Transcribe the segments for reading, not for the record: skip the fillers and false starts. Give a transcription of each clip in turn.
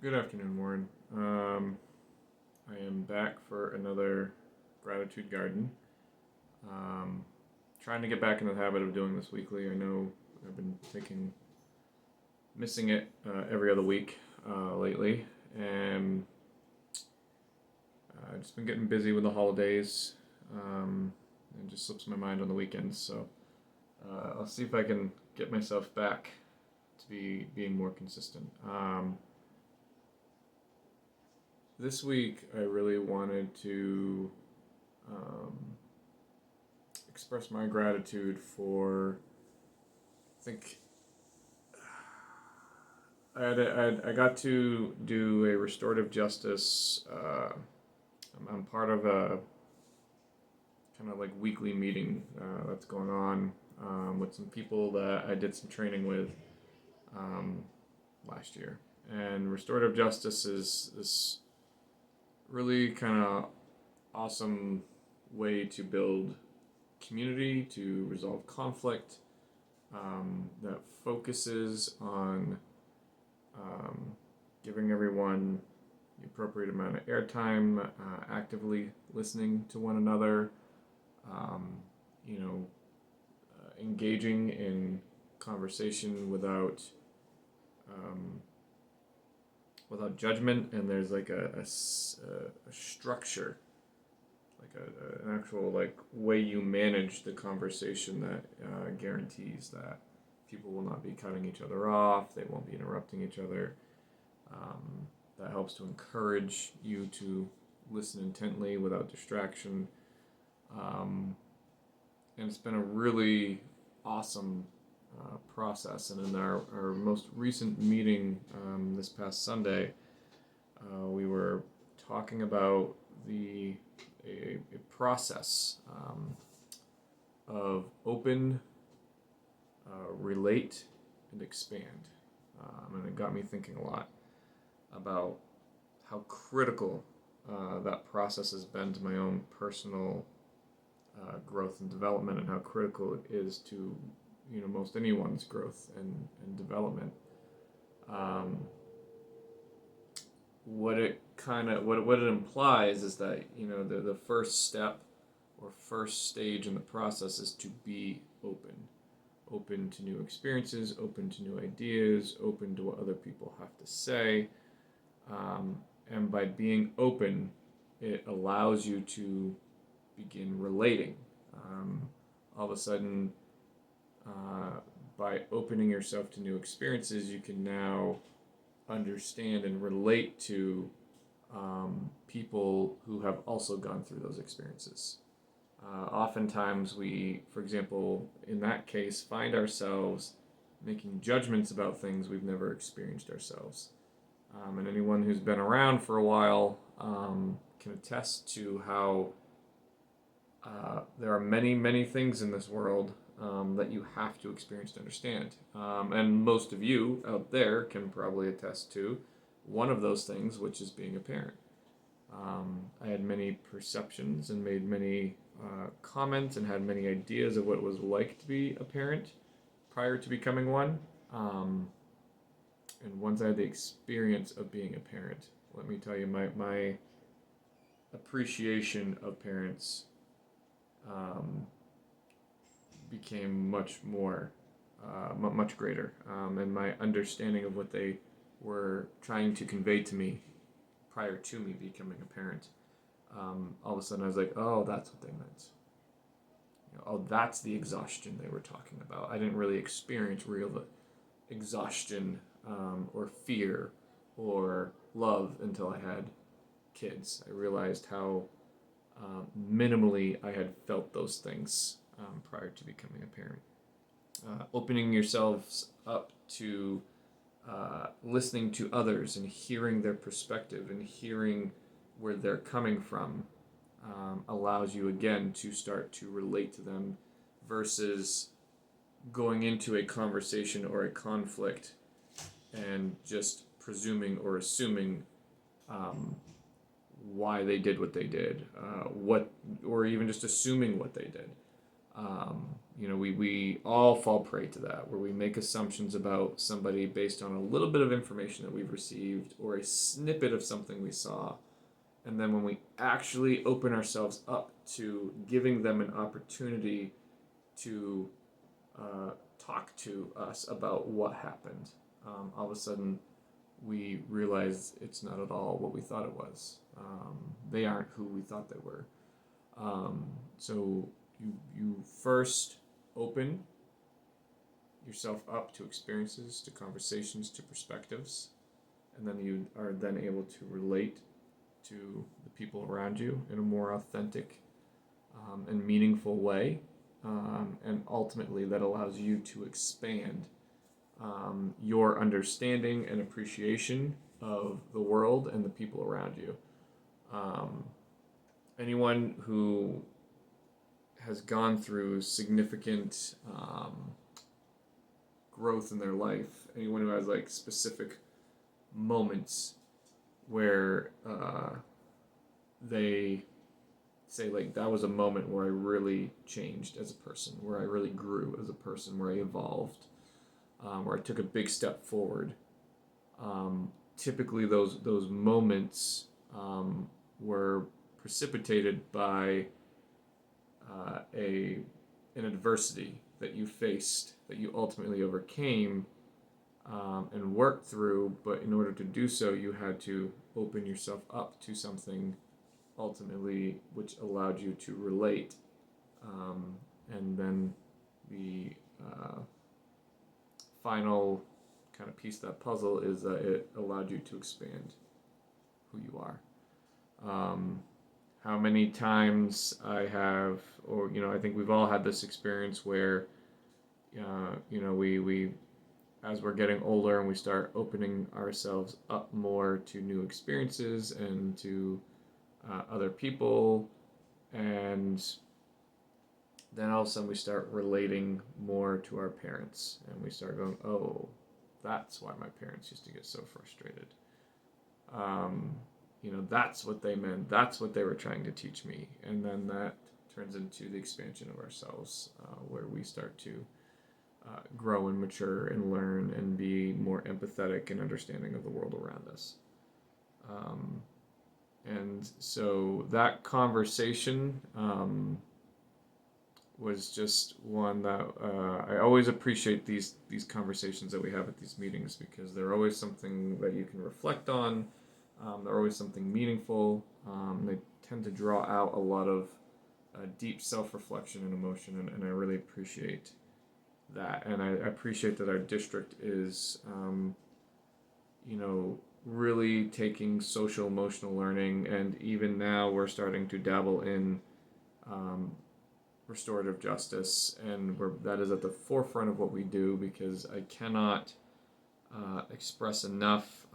Good afternoon, Warren. I am back for another gratitude garden. Um, Trying to get back into the habit of doing this weekly. I know I've been missing it every other week lately, and I've just been getting busy with the holidays, and just slips my mind on the weekends. So I'll see if I can get myself back to being more consistent. This week, I really wanted to um, express my gratitude for. I think I got to do a restorative justice. I'm part of a kind of like weekly meeting that's going on with some people that I did some training with um, last year. And restorative justice is this really kind of awesome way to build community, to resolve conflict, that focuses on um, giving everyone the appropriate amount of airtime, actively listening to one another, um, you know, engaging in conversation um, without judgment, and there's like a structure, like an actual like way you manage the conversation that guarantees that people will not be cutting each other off, they won't be interrupting each other. That helps to encourage you to listen intently without distraction. Um, and it's been a really awesome process. And in our most recent meeting this past Sunday, we were talking about a process of open, relate, and expand. And it got me thinking a lot about how critical that process has been to my own personal growth and development, and how critical it is to most anyone's growth and development. Um, what it implies is that the first step or first stage in the process is to be open to new experiences, open to new ideas, open to what other people have to say. Um, and by being open, it allows you to begin relating. All of a sudden, by opening yourself to new experiences, you can now understand and relate to people who have also gone through those experiences. Oftentimes, we, for example, in that case, find ourselves making judgments about things we've never experienced ourselves. And anyone who's been around for a while can attest to how there are many, many things in this world that you have to experience to understand. And most of you out there can probably attest to one of those things, which is being a parent. I had many perceptions and made many comments and had many ideas of what it was like to be a parent prior to becoming one. And once I had the experience of being a parent, let me tell you, my appreciation of parents um, became much greater, and my understanding of what they were trying to convey to me prior to me becoming a parent. All of a sudden, I was like, "Oh, that's what they meant. Oh, that's the exhaustion they were talking about." I didn't really experience real exhaustion or fear or love until I had kids. I realized how minimally I had felt those things prior to becoming a parent. Opening yourselves up to listening to others and hearing their perspective and hearing where they're coming from allows you again to start to relate to them versus going into a conversation or a conflict and just presuming or assuming um, why they did what they did, or even just assuming what they did. We all fall prey to that, where we make assumptions about somebody based on a little bit of information that we've received or a snippet of something we saw. And then when we actually open ourselves up to giving them an opportunity to talk to us about what happened, all of a sudden we realize it's not at all what we thought it was. They aren't who we thought they were. So you first open yourself up to experiences, to conversations, to perspectives, and then you are then able to relate to the people around you in a more authentic and meaningful way. And ultimately, that allows you to expand your understanding and appreciation of the world and the people around you. Anyone who has gone through significant growth in their life, anyone who has like specific moments where they say like that was a moment where I really changed as a person, where I really grew as a person, where I evolved, where I took a big step forward. Typically, those moments were precipitated by an adversity that you faced, that you ultimately overcame and worked through. But in order to do so, you had to open yourself up to something ultimately which allowed you to relate. And then the final kind of piece of that puzzle is that it allowed you to expand who you are. How many times I have, or I think we've all had this experience where, we as we're getting older and we start opening ourselves up more to new experiences and to other people, and then all of a sudden we start relating more to our parents, and we start going, oh, that's why my parents used to get so frustrated. That's what they meant. That's what they were trying to teach me. And then that turns into the expansion of ourselves, where we start to grow and mature and learn and be more empathetic and understanding of the world around us. And so that conversation was just one that I always appreciate these conversations that we have at these meetings, because they're always something that you can reflect on. They're always something meaningful. They tend to draw out a lot of deep self-reflection and emotion, and I really appreciate that. And I appreciate that our district is, really taking social emotional learning, and even now we're starting to dabble in restorative justice, and that is at the forefront of what we do, because I cannot express enough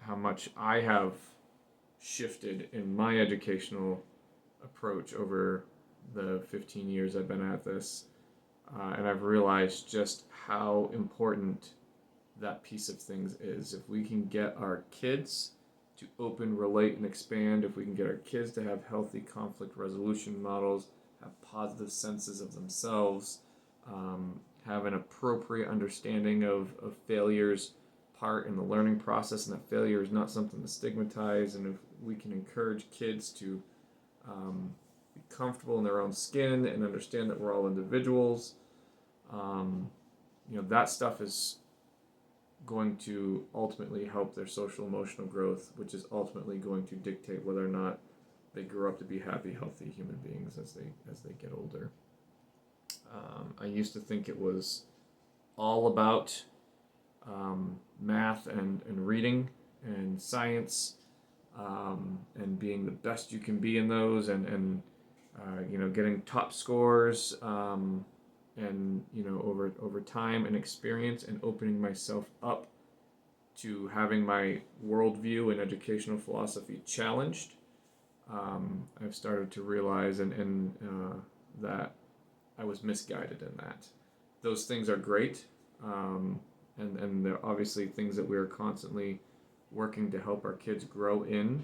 how much I have shifted in my educational approach over the 15 years I've been at this, and I've realized just how important that piece of things is. If we can get our kids to open, relate, and expand, if we can get our kids to have healthy conflict resolution models, have positive senses of themselves, have an appropriate understanding of failure's part in the learning process, and that failure is not something to stigmatize, and if we can encourage kids to be comfortable in their own skin and understand that we're all individuals, that stuff is going to ultimately help their social emotional growth, which is ultimately going to dictate whether or not they grow up to be happy, healthy human beings as they get older. I used to think it was all about math and reading and science, and being the best you can be in those, and getting top scores, and over time and experience, and opening myself up to having my worldview and educational philosophy challenged. I've started to realize and that I was misguided in that. Those things are great, and they're obviously things that we are constantly working to help our kids grow in,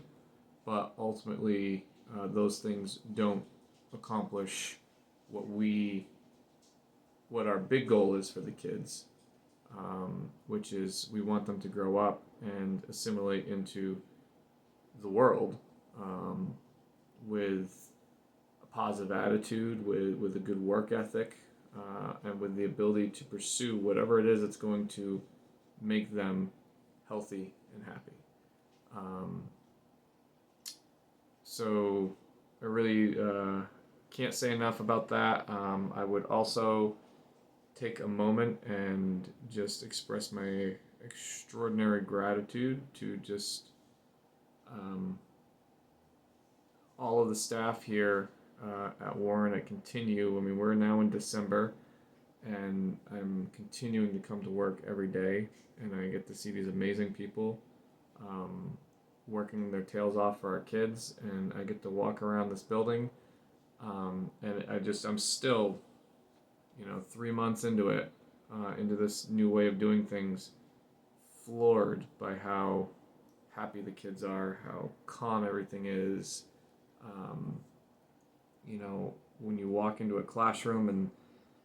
but ultimately those things don't accomplish what we what our big goal is for the kids, which is we want them to grow up and assimilate into the world, um, with a positive attitude, with a good work ethic, and with the ability to pursue whatever it is that's going to make them healthy and happy. Um, so I really can't say enough about that. I would also take a moment and just express my extraordinary gratitude to just um, all of the staff here at Warren at Continue. I mean, we're now in December, and I'm continuing to come to work every day, and I get to see these amazing people um, working their tails off for our kids, and I get to walk around this building, and I'm still, 3 months into it, into this new way of doing things, floored by how happy the kids are, how calm everything is. Um, when you walk into a classroom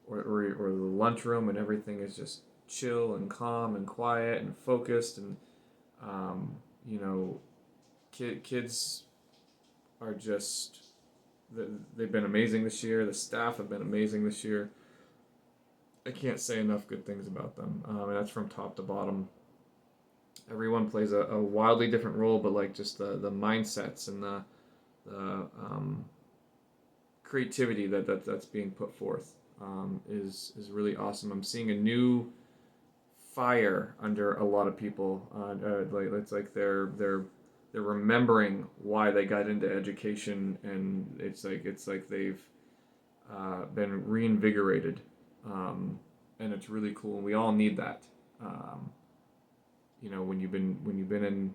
or the lunchroom and everything is just chill and calm and quiet and focused, and um, you know, kids are just they've been amazing this year. The staff have been amazing this year. I can't say enough good things about them, and that's from top to bottom. Everyone plays a wildly different role, but like just the mindsets and the creativity that's being put forth is really awesome. I'm seeing a new fire under a lot of people. Like it's like they're remembering why they got into education, and it's like they've been reinvigorated, and it's really cool. And we all need that. When you've been in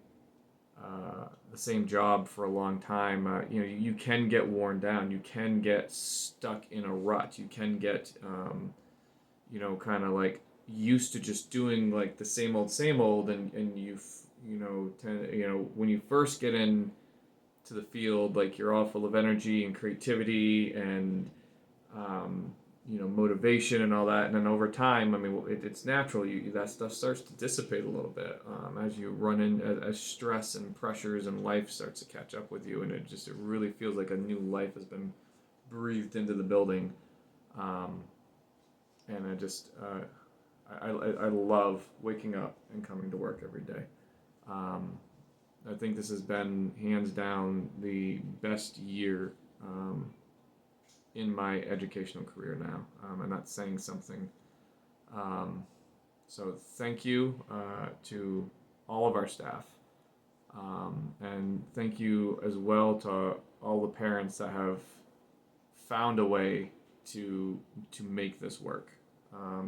the same job for a long time, you can get worn down. You can get stuck in a rut. You can get, kind of like used to just doing like the same old, and when you first get in to the field, like you're all full of energy and creativity and um, motivation and all that. And then over time, I mean, it's natural. That stuff starts to dissipate a little bit as you run in, as stress and pressures and life starts to catch up with you, and it really feels like a new life has been breathed into the building. And I love waking up and coming to work every day. I think this has been hands down the best year in my educational career now, and that's saying something. So thank you to all of our staff, and thank you as well to all the parents that have found a way to make this work,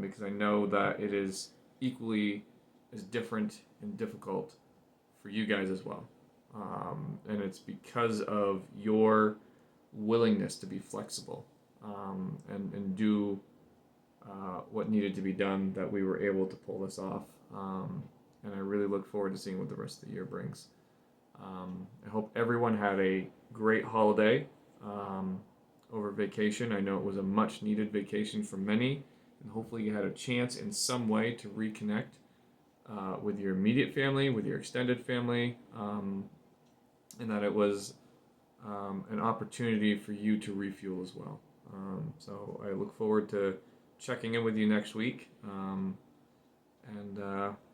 because I know that it is equally as different and difficult for you guys as well, and it's because of your willingness to be flexible, and do what needed to be done that we were able to pull this off. And I really look forward to seeing what the rest of the year brings. I hope everyone had a great holiday over vacation. I know it was a much needed vacation for many, and hopefully you had a chance in some way to reconnect with your immediate family, with your extended family, and that it was an opportunity for you to refuel as well. So I look forward to checking in with you next week.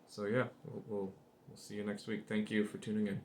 So yeah, we'll see you next week. Thank you for tuning in.